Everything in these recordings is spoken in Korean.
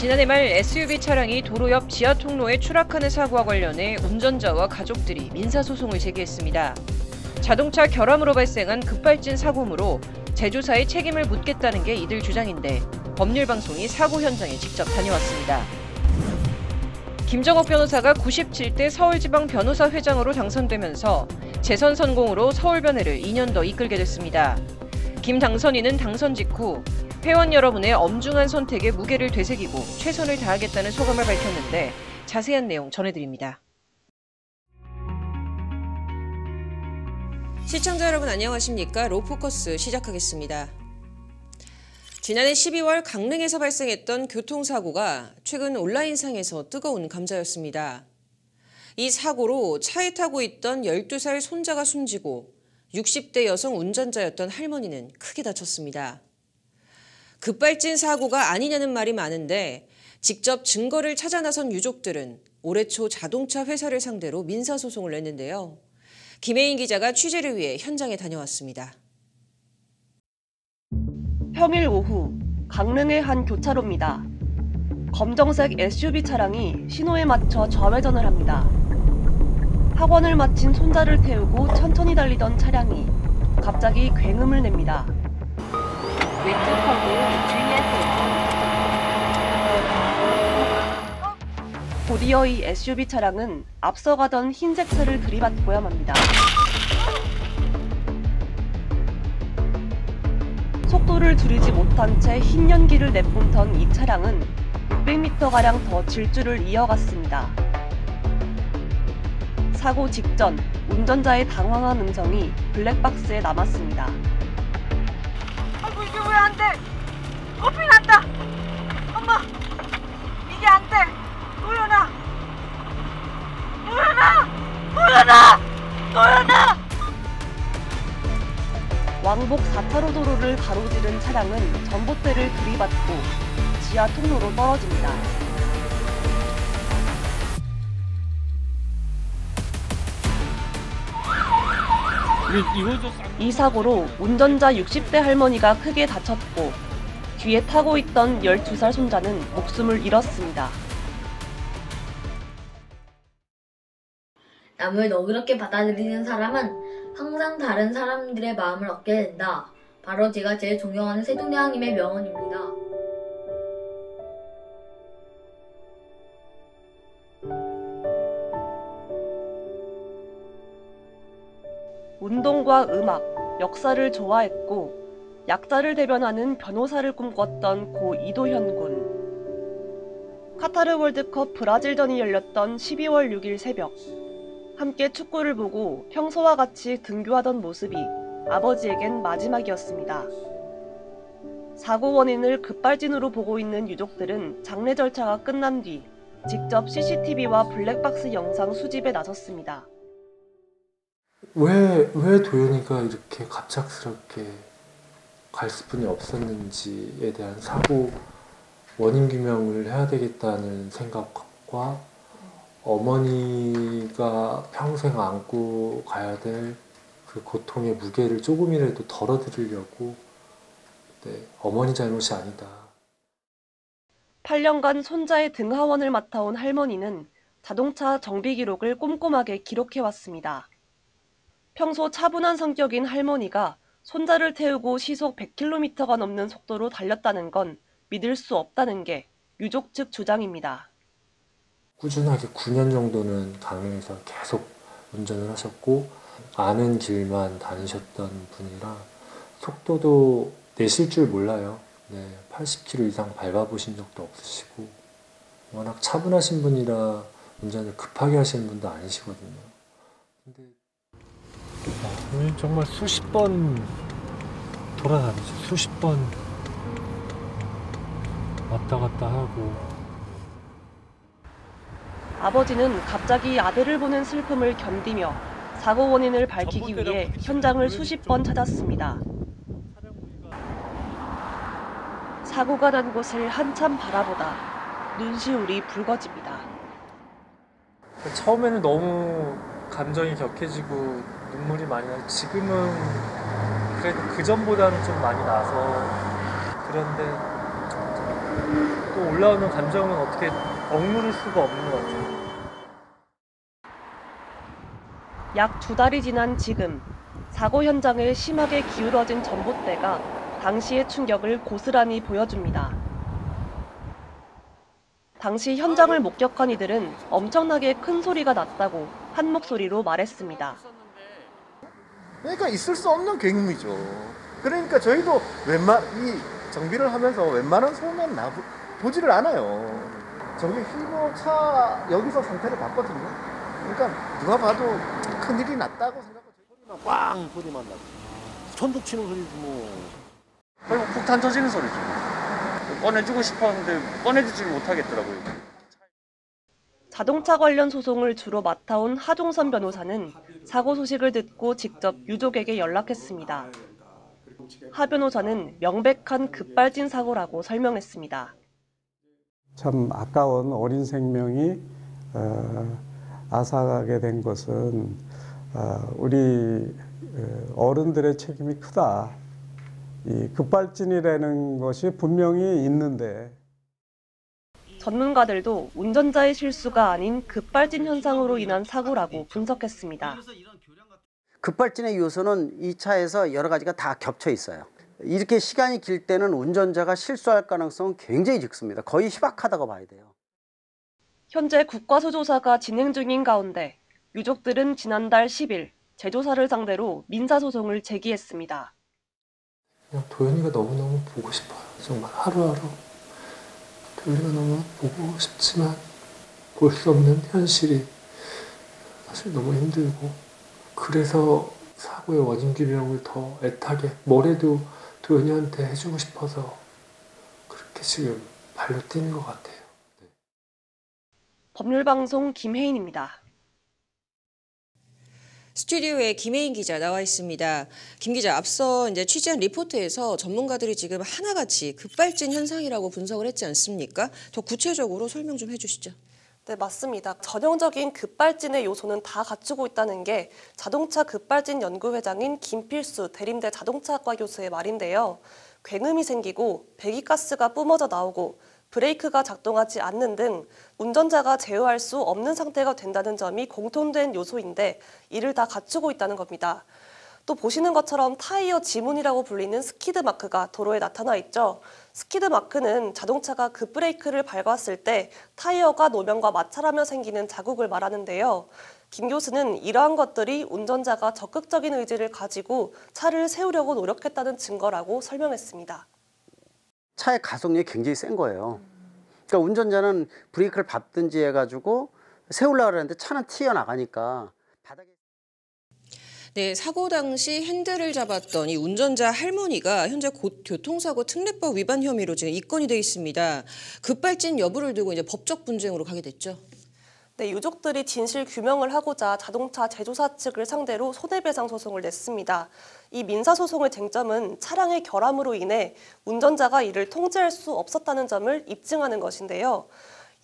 지난해 말 SUV 차량이 도로 옆 지하 통로에 추락하는 사고와 관련해 운전자와 가족들이 민사소송을 제기했습니다. 자동차 결함으로 발생한 급발진 사고므로 제조사의 책임을 묻겠다는 게 이들 주장인데 법률방송이 사고 현장에 직접 다녀왔습니다. 김정옥 변호사가 97대 서울지방변호사회장으로 당선되면서 재선 성공으로 서울변회를 2년 더 이끌게 됐습니다. 김 당선인은 당선 직후 회원 여러분의 엄중한 선택에 무게를 되새기고 최선을 다하겠다는 소감을 밝혔는데 자세한 내용 전해드립니다. 시청자 여러분 안녕하십니까? 로포커스 시작하겠습니다. 지난해 12월 강릉에서 발생했던 교통사고가 최근 온라인상에서 뜨거운 감자였습니다. 이 사고로 차에 타고 있던 12살 손자가 숨지고 60대 여성 운전자였던 할머니는 크게 다쳤습니다. 급발진 사고가 아니냐는 말이 많은데 직접 증거를 찾아 나선 유족들은 올해 초 자동차 회사를 상대로 민사소송을 냈는데요. 김혜인 기자가 취재를 위해 현장에 다녀왔습니다. 평일 오후 강릉의 한 교차로입니다. 검정색 SUV 차량이 신호에 맞춰 좌회전을 합니다. 학원을 마친 손자를 태우고 천천히 달리던 차량이 갑자기 굉음을 냅니다. 곧이어 이 SUV 차량은 앞서가던 흰색 차를 들이받고야 맙니다. 속도를 줄이지 못한 채 흰 연기를 내뿜던 이 차량은 600m가량 더 질주를 이어갔습니다. 사고 직전 운전자의 당황한 음성이 블랙박스에 남았습니다. 아이고 이게 왜 안 돼? 코피 났다. 엄마 이게 안 돼. 도연아 도연아 도연아 도연아. 왕복 4차로 도로를 가로지른 차량은 전봇대를 들이받고 지하 통로로 떨어집니다. 이 사고로 운전자 60대 할머니가 크게 다쳤고 뒤에 타고 있던 12살 손자는 목숨을 잃었습니다. 남을 너그럽게 받아들이는 사람은 항상 다른 사람들의 마음을 얻게 된다. 바로 제가 제일 존경하는 세종대왕님의 명언입니다. 운동과 음악, 역사를 좋아했고 약자를 대변하는 변호사를 꿈꿨던 고 이도현 군. 카타르 월드컵 브라질전이 열렸던 12월 6일 새벽, 함께 축구를 보고 평소와 같이 등교하던 모습이 아버지에겐 마지막이었습니다. 사고 원인을 급발진으로 보고 있는 유족들은 장례 절차가 끝난 뒤 직접 CCTV와 블랙박스 영상 수집에 나섰습니다. 왜 도연이가 이렇게 갑작스럽게 갈 수뿐이 없었는지에 대한 사고 원인 규명을 해야 되겠다는 생각과 어머니가 평생 안고 가야 될 그 고통의 무게를 조금이라도 덜어드리려고 어머니 잘못이 아니다. 8년간 손자의 등하원을 맡아온 할머니는 자동차 정비 기록을 꼼꼼하게 기록해왔습니다. 평소 차분한 성격인 할머니가 손자를 태우고 시속 100km가 넘는 속도로 달렸다는 건 믿을 수 없다는 게 유족 측 주장입니다. 꾸준하게 9년 정도는 강릉에서 계속 운전을 하셨고 아는 길만 다니셨던 분이라 속도도 내실 줄 몰라요. 80km 이상 밟아보신 적도 없으시고 워낙 차분하신 분이라 운전을 급하게 하시는 분도 아니시거든요. 근데 정말 수십 번 돌아다니죠. 수십 번 왔다 갔다 하고. 아버지는 갑자기 아들을 보는 슬픔을 견디며 사고 원인을 밝히기 위해 현장을 수십 번 찾았습니다. 사고가 난 곳을 한참 바라보다 눈시울이 붉어집니다. 처음에는 너무 감정이 격해지고 눈물이 많이 나고 지금은 그래도 그전보다는 좀 많이 나서 그런데 또 올라오는 감정은 어떻게 억누를 수가 없는 것 같아요. 약 2달이 지난 지금 사고 현장에 심하게 기울어진 전봇대가 당시의 충격을 고스란히 보여줍니다. 당시 현장을 목격한 이들은 엄청나게 큰 소리가 났다고 한 목소리로 말했습니다. 그러니까 있을 수 없는 경험이죠. 그러니까 저희도 이 정비를 하면서 웬만한 소음은 보지를 않아요. 저기 휠보차 여기서 상태를 봤거든요. 그러니까 누가 봐도 큰일이 났다고 생각하고 소리만 꽝 소리만 나고 천둥 치는 소리지 뭐. 결국 폭탄 터지는 소리죠. 꺼내주고 싶었는데 꺼내주지 못하겠더라고요. 자동차 관련 소송을 주로 맡아온 하종선 변호사는 사고 소식을 듣고 직접 유족에게 연락했습니다. 하 변호사는 명백한 급발진 사고라고 설명했습니다. 참 아까운 어린 생명이 앗아가게 된 것은 우리 어른들의 책임이 크다. 이 급발진이라는 것이 분명히 있는데 전문가들도 운전자의 실수가 아닌 급발진 현상으로 인한 사고라고 분석했습니다. 급발진의 요소는 이 차에서 여러 가지가 다 겹쳐 있어요. 이렇게 시간이 길 때는 운전자가 실수할 가능성은 굉장히 적습니다. 거의 희박하다고 봐야 돼요. 현재 국과수 조사가 진행 중인 가운데 유족들은 지난달 10일 제조사를 상대로 민사소송을 제기했습니다. 그냥 도현이가 너무너무 보고 싶어요. 정말 하루하루 도현이가 너무 보고 싶지만 볼 수 없는 현실이 사실 너무 힘들고, 그래서 사고의 원인 규명을 더 애타게 뭐래도 도현이한테 해주고 싶어서 그렇게 지금 발로 뛰는 것 같아요. 네. 법률방송 김혜인입니다. 스튜디오에 김혜인 기자 나와 있습니다. 김 기자, 앞서 이제 취재한 리포트에서 전문가들이 지금 하나같이 급발진 현상이라고 분석을 했지 않습니까? 더 구체적으로 설명 좀 해주시죠. 네, 맞습니다. 전형적인 급발진의 요소는 다 갖추고 있다는 게 자동차 급발진 연구회장인 김필수 대림대 자동차학과 교수의 말인데요. 굉음이 생기고 배기가스가 뿜어져 나오고 브레이크가 작동하지 않는 등 운전자가 제어할 수 없는 상태가 된다는 점이 공통된 요소인데 이를 다 갖추고 있다는 겁니다. 또 보시는 것처럼 타이어 지문이라고 불리는 스키드 마크가 도로에 나타나 있죠. 스키드 마크는 자동차가 급브레이크를 밟았을 때 타이어가 노면과 마찰하며 생기는 자국을 말하는데요. 김 교수는 이러한 것들이 운전자가 적극적인 의지를 가지고 차를 세우려고 노력했다는 증거라고 설명했습니다. 차의 가속력이 굉장히 센 거예요. 그러니까 운전자는 브레이크를 밟든지 해가지고 세우려고 하는데 차는 튀어나가니까 바닥에. 네, 사고 당시 핸들을 잡았던 이 운전자 할머니가 현재 교통사고 특례법 위반 혐의로 지금 입건이 돼 있습니다. 급발진 여부를 두고 이제 법적 분쟁으로 가게 됐죠. 네, 유족들이 진실 규명을 하고자 자동차 제조사 측을 상대로 손해배상 소송을 냈습니다. 이 민사소송의 쟁점은 차량의 결함으로 인해 운전자가 이를 통제할 수 없었다는 점을 입증하는 것인데요.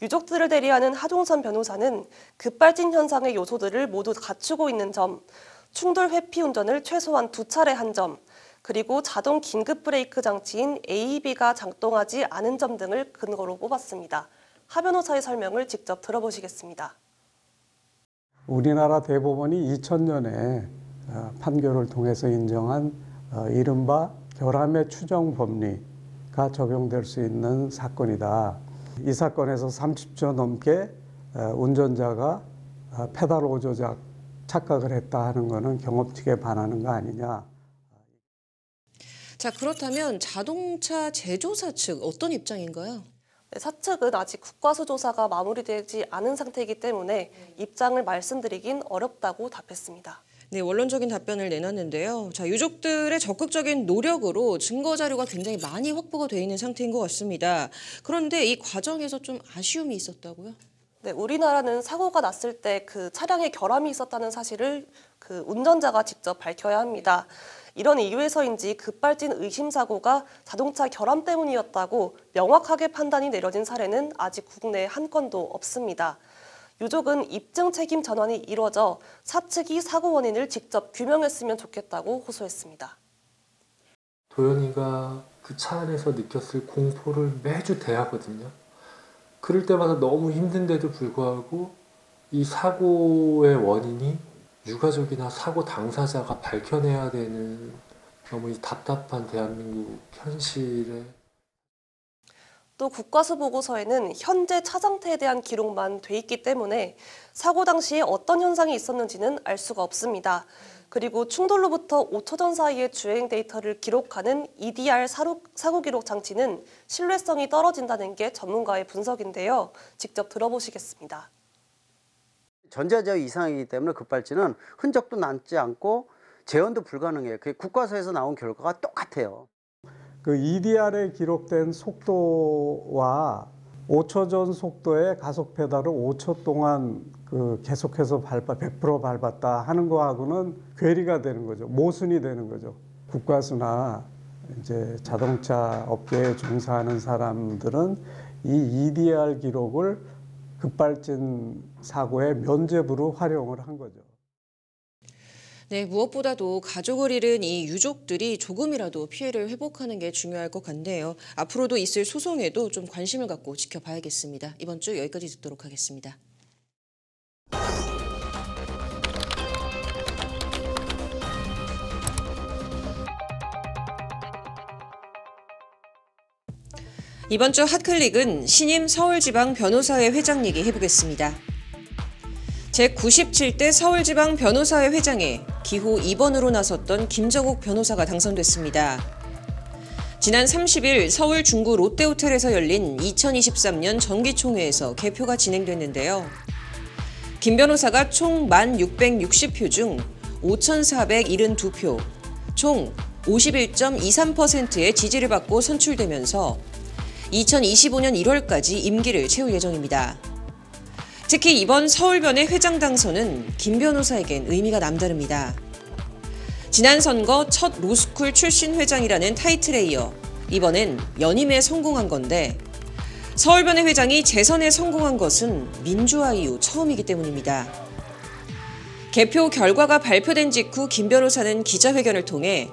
유족들을 대리하는 하종선 변호사는 급발진 현상의 요소들을 모두 갖추고 있는 점, 충돌 회피 운전을 최소한 2차례 한 점, 그리고 자동 긴급 브레이크 장치인 AEB가 작동하지 않은 점 등을 근거로 뽑았습니다. 하 변호사의 설명을 직접 들어보시겠습니다. 우리나라 대법원이 2000년에 판결을 통해서 인정한 이른바 결함의 추정 법리가 적용될 수 있는 사건이다. 이 사건에서 30초 넘게 운전자가 페달 오조작 착각을 했다 하는 것은 경업칙에 반하는 거 아니냐. 자, 그렇다면 자동차 제조사 측 어떤 입장인가요? 네, 사측은 아직 국과수 조사가 마무리되지 않은 상태이기 때문에 입장을 말씀드리긴 어렵다고 답했습니다. 네, 원론적인 답변을 내놨는데요. 자, 유족들의 적극적인 노력으로 증거 자료가 굉장히 많이 확보가 돼 있는 상태인 것 같습니다. 그런데 이 과정에서 좀 아쉬움이 있었다고요? 네, 우리나라는 사고가 났을 때 그 차량에 결함이 있었다는 사실을 그 운전자가 직접 밝혀야 합니다. 이런 이유에서인지 급발진 의심 사고가 자동차 결함 때문이었다고 명확하게 판단이 내려진 사례는 아직 국내에 한 건도 없습니다. 유족은 입증 책임 전환이 이루어져 사측이 사고 원인을 직접 규명했으면 좋겠다고 호소했습니다. 도연이가 그 차 안에서 느꼈을 공포를 매주 대하거든요. 그럴 때마다 너무 힘든데도 불구하고 이 사고의 원인이 유가족이나 사고 당사자가 밝혀내야 되는 너무 이 답답한 대한민국 현실에 또 국과수 보고서에는 현재 차 상태에 대한 기록만 돼 있기 때문에 사고 당시에 어떤 현상이 있었는지는 알 수가 없습니다. 그리고 충돌로부터 5초 전 사이의 주행 데이터를 기록하는 EDR 사고 기록 장치는 신뢰성이 떨어진다는 게 전문가의 분석인데요. 직접 들어보시겠습니다. 전자제어 이상이기 때문에 급발진은 흔적도 남지 않고 재현도 불가능해요. 그게 국과수에서 나온 결과가 똑같아요. 그 EDR에 기록된 속도와 5초 전 속도의 가속 페달을 5초 동안 그 계속해서 100% 밟았다 하는 거하고는 괴리가 되는 거죠. 모순이 되는 거죠. 국과수나 이제 자동차 업계에 종사하는 사람들은 이 EDR 기록을 급발진 사고의 면죄부로 활용을 한 거죠. 네, 무엇보다도 가족을 잃은 이 유족들이 조금이라도 피해를 회복하는 게 중요할 것 같네요. 앞으로도 있을 소송에도 좀 관심을 갖고 지켜봐야겠습니다. 이번 주 여기까지 듣도록 하겠습니다. 이번 주 핫클릭은 신임 서울지방 변호사회 회장 얘기 해보겠습니다. 제97대 서울지방 변호사회 회장에 기호 2번으로 나섰던 김정욱 변호사가 당선됐습니다. 지난 30일 서울 중구 롯데호텔에서 열린 2023년 정기총회에서 개표가 진행됐는데요. 김 변호사가 총 1,660표 중 5,472표, 총 51.23%의 지지를 받고 선출되면서 2025년 1월까지 임기를 채울 예정입니다. 특히 이번 서울변의 회장 당선은 김 변호사에겐 의미가 남다릅니다. 지난 선거 첫 로스쿨 출신 회장이라는 타이틀에 이어 이번엔 연임에 성공한 건데 서울변의 회장이 재선에 성공한 것은 민주화 이후 처음이기 때문입니다. 개표 결과가 발표된 직후 김 변호사는 기자회견을 통해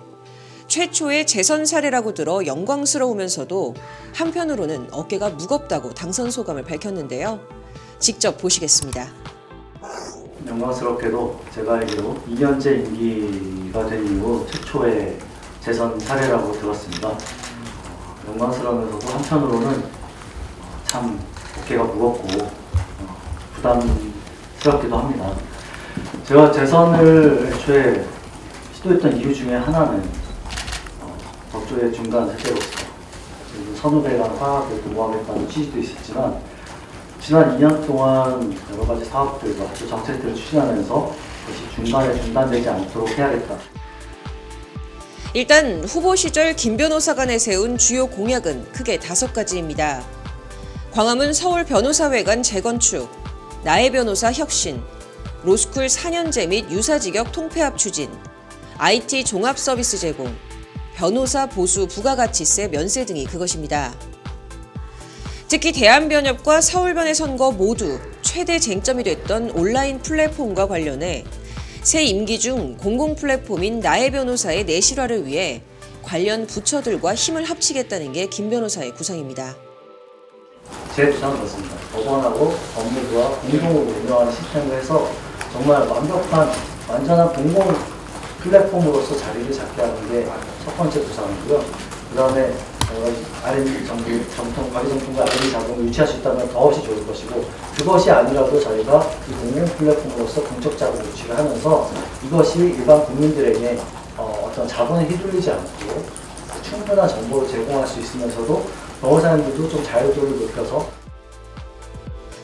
최초의 재선 사례라고 들어 영광스러우면서도 한편으로는 어깨가 무겁다고 당선 소감을 밝혔는데요. 직접 보시겠습니다. 영광스럽게도 제가 알기로 2년째 임기가 된 이후 최초의 재선 사례라고 들었습니다. 영광스러우면서도 한편으로는 참 어깨가 무겁고 부담스럽기도 합니다. 제가 재선을 애초에 시도했던 이유 중에 하나는 법조의 중간 세대로서 선후배랑 화합을 도모하겠다는 취지도 있었지만 지난 2년 동안 여러 가지 사업들과 또 정책들을 추진하면서 그것이 중간에 중단되지 않도록 해야겠다. 일단 후보 시절 김 변호사가 내세운 주요 공약은 크게 5가지입니다. 광화문 서울 변호사회관 재건축, 나의 변호사 혁신, 로스쿨 4년제 및 유사직역 통폐합 추진, IT 종합 서비스 제공, 변호사 보수 부가가치세 면세 등이 그것입니다. 특히 대한변협과 서울변의 선거 모두 최대 쟁점이 됐던 온라인 플랫폼과 관련해 새 임기 중 공공 플랫폼인 나의 변호사의 내실화를 위해 관련 부처들과 힘을 합치겠다는 게 김 변호사의 구상입니다. 제 주장은 그렇습니다. 법원하고 법무부와 공동으로 운영하는 시스템을 해서 정말 완전한 공공 플랫폼으로서 자리를 잡게 하는 게 첫 번째 구상이고요. 그 다음에 R&D 정통, 관리정통과 R&D 자금을 유치할 수 있다면 더없이 좋을 것이고 그것이 아니라도 저희가 이 공공 플랫폼으로서 공적 자금을 유치를 하면서 이것이 일반 국민들에게 어떤 자본에 휘둘리지 않고 충분한 정보를 제공할 수 있으면서도 변호사님들도 좀 자유도를 높여서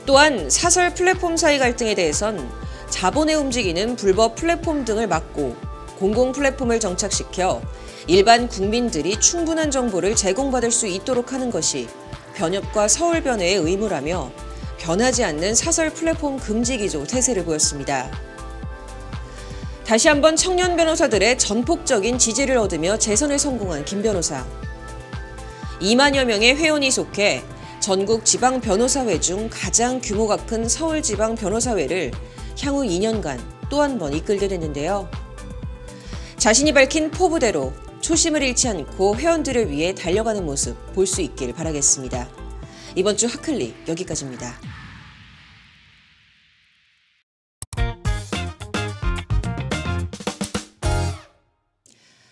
또한 사설 플랫폼 사이 갈등에 대해선 자본에 움직이는 불법 플랫폼 등을 막고 공공 플랫폼을 정착시켜 일반 국민들이 충분한 정보를 제공받을 수 있도록 하는 것이 변협과 서울변회의 의무라며 변하지 않는 사설 플랫폼 금지 기조 태세를 보였습니다. 다시 한번 청년 변호사들의 전폭적인 지지를 얻으며 재선에 성공한 김 변호사. 2만여 명의 회원이 속해 전국 지방 변호사회 중 가장 규모가 큰 서울지방 변호사회를 향후 2년간 또 한 번 이끌게 됐는데요. 자신이 밝힌 포부대로 초심을 잃지 않고 회원들을 위해 달려가는 모습 볼 수 있길 바라겠습니다. 이번 주 핫클릭 여기까지입니다.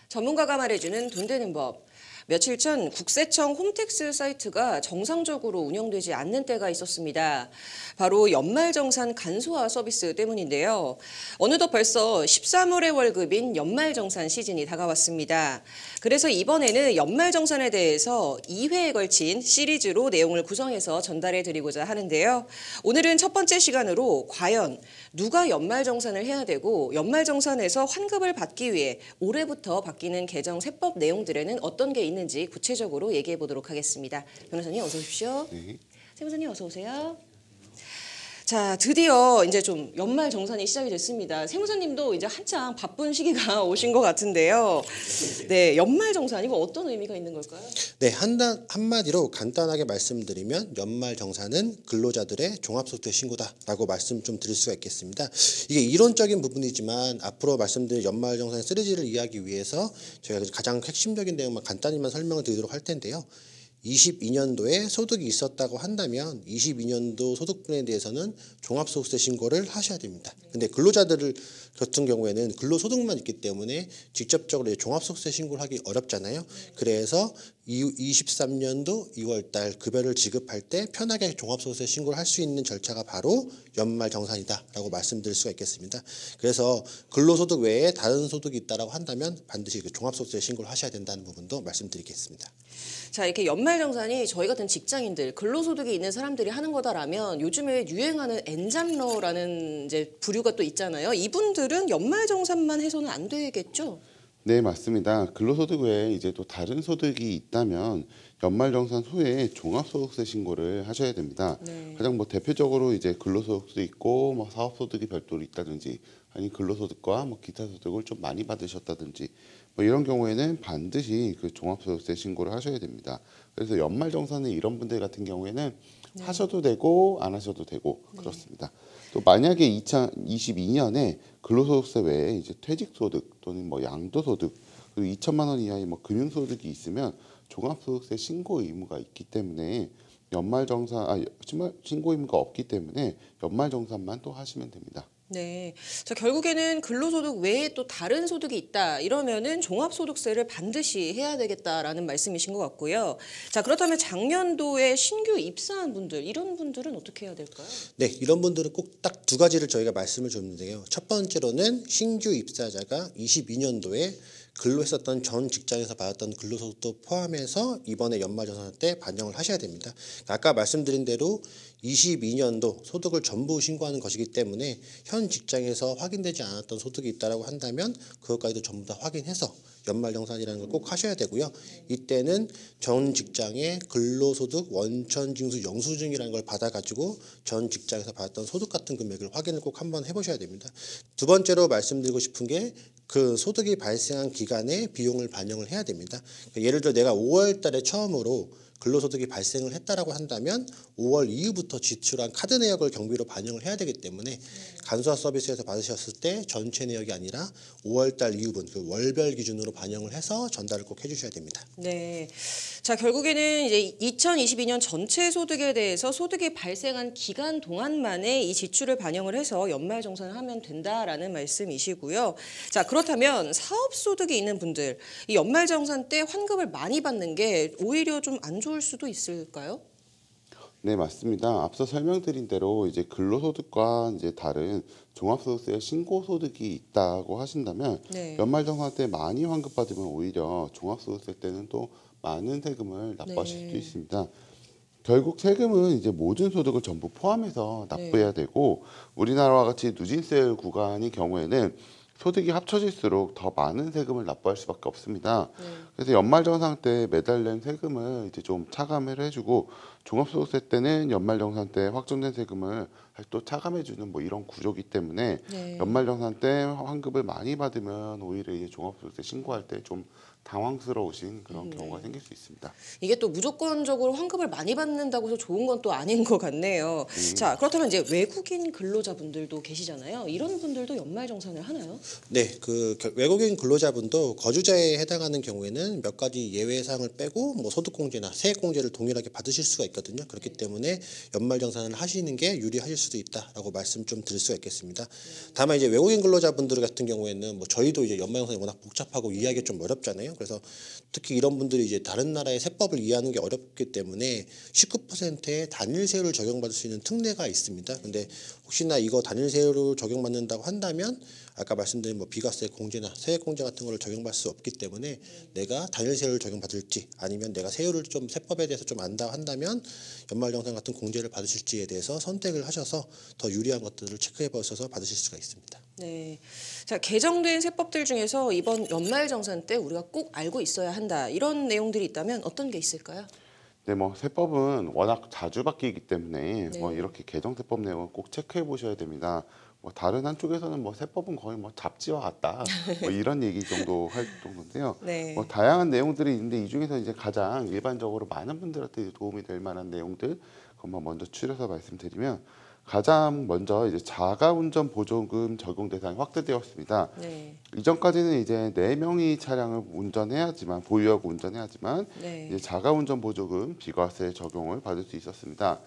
전문가가 말해주는 돈 되는 법. 며칠 전 국세청 홈택스 사이트가 정상적으로 운영되지 않는 때가 있었습니다. 바로 연말정산 간소화 서비스 때문인데요. 어느덧 벌써 13월의 월급인 연말정산 시즌이 다가왔습니다. 그래서 이번에는 연말정산에 대해서 2회에 걸친 시리즈로 내용을 구성해서 전달해 드리고자 하는데요. 오늘은 첫 번째 시간으로 과연 누가 연말정산을 해야 되고 연말정산에서 환급을 받기 위해 올해부터 바뀌는 개정 세법 내용들에는 어떤 게 있는지 구체적으로 얘기해 보도록 하겠습니다. 변호사님 어서 오십시오. 네. 세무사님 어서 오세요. 자, 드디어 이제 좀 연말 정산이 시작이 됐습니다. 세무사님도 이제 한창 바쁜 시기가 오신 것 같은데요. 네, 연말 정산 이거 어떤 의미가 있는 걸까요? 네, 한마디로 간단하게 말씀드리면 연말 정산은 근로자들의 종합소득 신고다라고 말씀 좀 드릴 수가 있겠습니다. 이게 이론적인 부분이지만 앞으로 말씀드릴 연말 정산의 쓰레기를 이해하기 위해서 저희가 가장 핵심적인 내용만 간단히만 설명을 드리도록 할 텐데요. 22년도에 소득이 있었다고 한다면 22년도 소득분에 대해서는 종합소득세 신고를 하셔야 됩니다. 근데 근로자들 같은 경우에는 근로소득만 있기 때문에 직접적으로 종합소득세 신고를 하기 어렵잖아요. 그래서 23년도 2월달 급여를 지급할 때 편하게 종합소득세 신고를 할 수 있는 절차가 바로 연말정산이다라고 말씀드릴 수가 있겠습니다. 그래서 근로소득 외에 다른 소득이 있다라고 한다면 반드시 그 종합소득세 신고를 하셔야 된다는 부분도 말씀드리겠습니다. 자, 이렇게 연말정산이 저희 같은 직장인들, 근로소득이 있는 사람들이 하는 거다라면 요즘에 유행하는 엔잡러라는 이제 부류가 또 있잖아요. 이분들은 연말정산만 해서는 안 되겠죠? 네, 맞습니다. 근로소득 외에 이제 또 다른 소득이 있다면 연말정산 후에 종합소득세 신고를 하셔야 됩니다. 네. 가장 뭐 대표적으로 이제 근로소득도 있고 뭐 사업소득이 별도로 있다든지 아니 근로소득과 뭐 기타 소득을 좀 많이 받으셨다든지 뭐 이런 경우에는 반드시 그 종합소득세 신고를 하셔야 됩니다. 그래서 연말정산은 이런 분들 같은 경우에는 하셔도 되고 안 하셔도 되고 그렇습니다. 또 만약에 2022년에 근로소득세 외에 이제 퇴직소득 또는 뭐 양도소득 그리고 2천만 원 이하의 뭐 금융소득이 있으면 종합소득세 신고 의무가 있기 때문에 신고 의무가 없기 때문에 연말정산만 또 하시면 됩니다. 네. 자, 결국에는 근로소득 외에 또 다른 소득이 있다. 이러면은 종합소득세를 반드시 해야 되겠다라는 말씀이신 것 같고요. 자, 그렇다면 작년도에 신규 입사한 분들, 이런 분들은 어떻게 해야 될까요? 네, 이런 분들은 꼭 딱 두 가지를 저희가 말씀을 줬는데요. 첫 번째로는 신규 입사자가 22년도에 근로했었던 전 직장에서 받았던 근로소득도 포함해서 이번에 연말정산 때 반영을 하셔야 됩니다. 아까 말씀드린 대로 22년도 소득을 전부 신고하는 것이기 때문에 현 직장에서 확인되지 않았던 소득이 있다고 한다면 그것까지도 전부 다 확인해서 연말정산이라는 걸 꼭 하셔야 되고요. 이때는 전 직장의 근로소득 원천징수 영수증이라는 걸 받아가지고 전 직장에서 받았던 소득 같은 금액을 확인을 꼭 한번 해보셔야 됩니다. 두 번째로 말씀드리고 싶은 게 그 소득이 발생한 기간에 비용을 반영을 해야 됩니다. 예를 들어 내가 5월 달에 처음으로 근로소득이 발생을 했다라고 한다면 5월 이후부터 지출한 카드 내역을 경비로 반영을 해야 되기 때문에 간소화 서비스에서 받으셨을 때 전체 내역이 아니라 5월 달 이후분 그 월별 기준으로 반영을 해서 전달을 꼭 해주셔야 됩니다. 네. 자, 결국에는 이제 2022년 전체 소득에 대해서 소득이 발생한 기간 동안만에 이 지출을 반영을 해서 연말정산을 하면 된다라는 말씀이시고요. 자, 그렇다면 사업소득이 있는 분들, 이 연말정산 때 환급을 많이 받는 게 오히려 좀 안 좋을 수도 있을까요? 네, 맞습니다. 앞서 설명드린 대로 이제 근로소득과 이제 다른 종합소득세 신고소득이 있다고 하신다면 연말정산 때 많이 환급받으면 오히려 종합소득세 때는 또 많은 세금을 납부하실 수 있습니다. 결국 세금은 이제 모든 소득을 전부 포함해서 납부해야 되고 우리나라와 같이 누진세 구간의 경우에는 소득이 합쳐질수록 더 많은 세금을 납부할 수밖에 없습니다. 그래서 연말정산 때 매달 낸 세금을 이제 좀 차감을 해주고 종합소득세 때는 연말정산 때 확정된 세금을 또 차감해주는 뭐 이런 구조기 때문에 네. 연말정산 때 환급을 많이 받으면 오히려 이제 종합소득세 신고할 때 좀 당황스러우신 그런 경우가 생길 수 있습니다. 이게 또 무조건적으로 환급을 많이 받는다고 해서 좋은 건 또 아닌 것 같네요. 자, 그렇다면 이제 외국인 근로자분들도 계시잖아요. 이런 분들도 연말정산을 하나요? 네, 외국인 근로자분도 거주자에 해당하는 경우에는 몇 가지 예외 사항을 빼고 뭐 소득공제나 세액공제를 동일하게 받으실 수가 있거든요. 그렇기 때문에 연말정산을 하시는 게 유리하실 수도 있다라고 말씀 좀 드릴 수가 있겠습니다. 다만 이제 외국인 근로자분들 같은 경우에는 뭐 저희도 이제 연말정산이 워낙 복잡하고 이해하기 좀 어렵잖아요. 그래서 특히 이런 분들이 이제 다른 나라의 세법을 이해하는 게 어렵기 때문에 19%의 단일 세율을 적용받을 수 있는 특례가 있습니다. 근데 혹시나 이거 단일 세율을 적용받는다고 한다면 아까 말씀드린 뭐 비과세 공제나 세액 공제 같은 거를 적용받을 수 없기 때문에 내가 단일 세율을 적용받을지 아니면 내가 세율을 좀 세법에 대해서 좀 안다 한다면 연말정산 같은 공제를 받으실지에 대해서 선택을 하셔서 더 유리한 것들을 체크해 보셔서 받으실 수가 있습니다. 네. 자, 개정된 세법들 중에서 이번 연말정산 때 우리가 꼭 알고 있어야 한다. 이런 내용들이 있다면 어떤 게 있을까요? 네, 뭐 세법은 워낙 자주 바뀌기 때문에 네. 뭐 이렇게 개정 세법 내용을 꼭 체크해 보셔야 됩니다. 뭐 다른 한쪽에서는 뭐 세법은 거의 뭐 잡지와 같다 뭐 이런 얘기 정도 할 정도인데요. 네. 뭐 다양한 내용들이 있는데 이 중에서 이제 가장 일반적으로 많은 분들한테 도움이 될 만한 내용들 그것만 먼저 추려서 말씀드리면 가장 먼저 이제 자가운전 보조금 적용 대상이 확대되었습니다. 네. 이전까지는 이제 4명이 차량을 운전해야지만 보유하고 운전해야지만 네. 이제 자가운전 보조금 비과세 적용을 받을 수 있었습니다.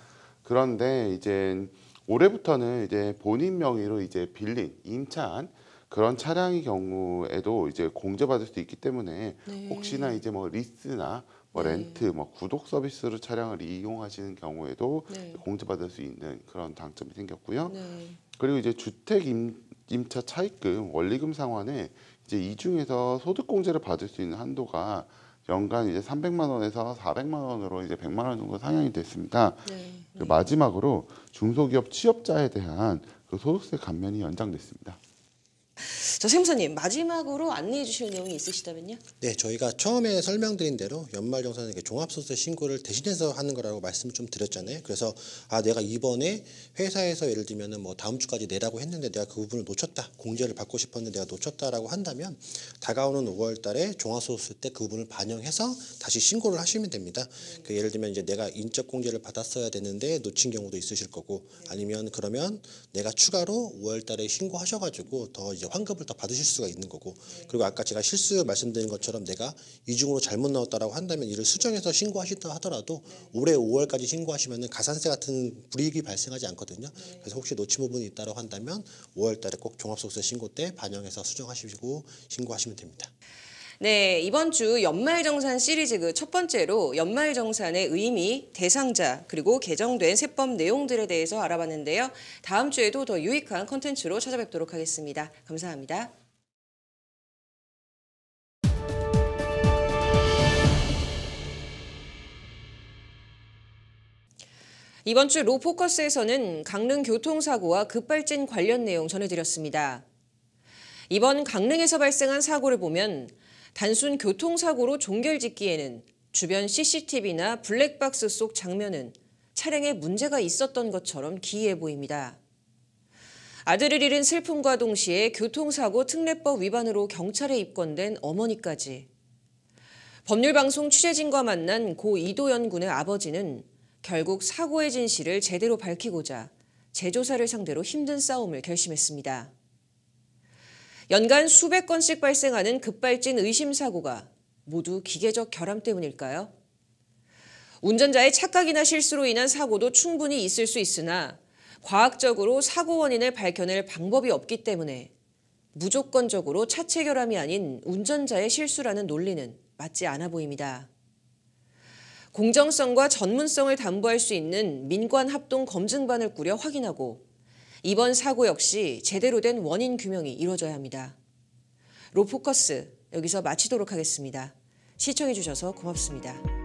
그런데 이제 올해부터는 이제 본인 명의로 이제 빌린 임차한 그런 차량의 경우에도 이제 공제받을 수 있기 때문에 네. 혹시나 이제 뭐 리스나 뭐 네. 렌트, 뭐 구독 서비스로 차량을 이용하시는 경우에도 네. 공제받을 수 있는 그런 장점이 생겼고요. 네. 그리고 이제 주택 임차 차입금 원리금 상환에 이제 이 중에서 소득 공제를 받을 수 있는 한도가 연간 이제 300만 원에서 400만 원으로 이제 100만 원 정도 상향이 됐습니다. 네. 그 마지막으로 중소기업 취업자에 대한 그 소득세 감면이 연장됐습니다. 자, 세무사님 마지막으로 안내해 주실 내용이 있으시다면요? 네, 저희가 처음에 설명드린 대로 연말정산은 종합소득세 신고를 대신해서 하는 거라고 말씀을 좀 드렸잖아요. 그래서 내가 이번에 회사에서 예를 들면은 뭐 다음 주까지 내라고 했는데 내가 그 부분을 놓쳤다, 공제를 받고 싶었는데 내가 놓쳤다라고 한다면 다가오는 5월달에 종합소득세 때 그 부분을 반영해서 다시 신고를 하시면 됩니다. 그 예를 들면 이제 내가 인적 공제를 받았어야 되는데 놓친 경우도 있으실 거고, 아니면 그러면 내가 추가로 5월달에 신고하셔가지고 더 이제 환급을 더 받으실 수가 있는 거고, 그리고 아까 제가 실수 말씀드린 것처럼 내가 이중으로 잘못 넣었다라고 한다면 이를 수정해서 신고하시다 하더라도 올해 5월까지 신고하시면은 가산세 같은 불이익이 발생하지 않거든요. 그래서 혹시 놓친 부분이 있다라고 한다면 5월달에 꼭 종합소득세 신고 때 반영해서 수정하시고 신고하시면 됩니다. 네, 이번 주 연말정산 시리즈 그 첫 번째로 연말정산의 의미, 대상자, 그리고 개정된 세법 내용들에 대해서 알아봤는데요. 다음 주에도 더 유익한 콘텐츠로 찾아뵙도록 하겠습니다. 감사합니다. 이번 주 로포커스에서는 강릉 교통사고와 급발진 관련 내용 전해드렸습니다. 이번 강릉에서 발생한 사고를 보면 단순 교통사고로 종결짓기에는 주변 CCTV나 블랙박스 속 장면은 차량에 문제가 있었던 것처럼 기이해 보입니다. 아들을 잃은 슬픔과 동시에 교통사고 특례법 위반으로 경찰에 입건된 어머니까지. 법률방송 취재진과 만난 고 이도현 군의 아버지는 결국 사고의 진실을 제대로 밝히고자 재조사를 상대로 힘든 싸움을 결심했습니다. 연간 수백 건씩 발생하는 급발진 의심 사고가 모두 기계적 결함 때문일까요? 운전자의 착각이나 실수로 인한 사고도 충분히 있을 수 있으나 과학적으로 사고 원인을 밝혀낼 방법이 없기 때문에 무조건적으로 차체 결함이 아닌 운전자의 실수라는 논리는 맞지 않아 보입니다. 공정성과 전문성을 담보할 수 있는 민관 합동 검증반을 꾸려 확인하고 이번 사고 역시 제대로 된 원인 규명이 이루어져야 합니다. 로포커스 여기서 마치도록 하겠습니다. 시청해 주셔서 고맙습니다.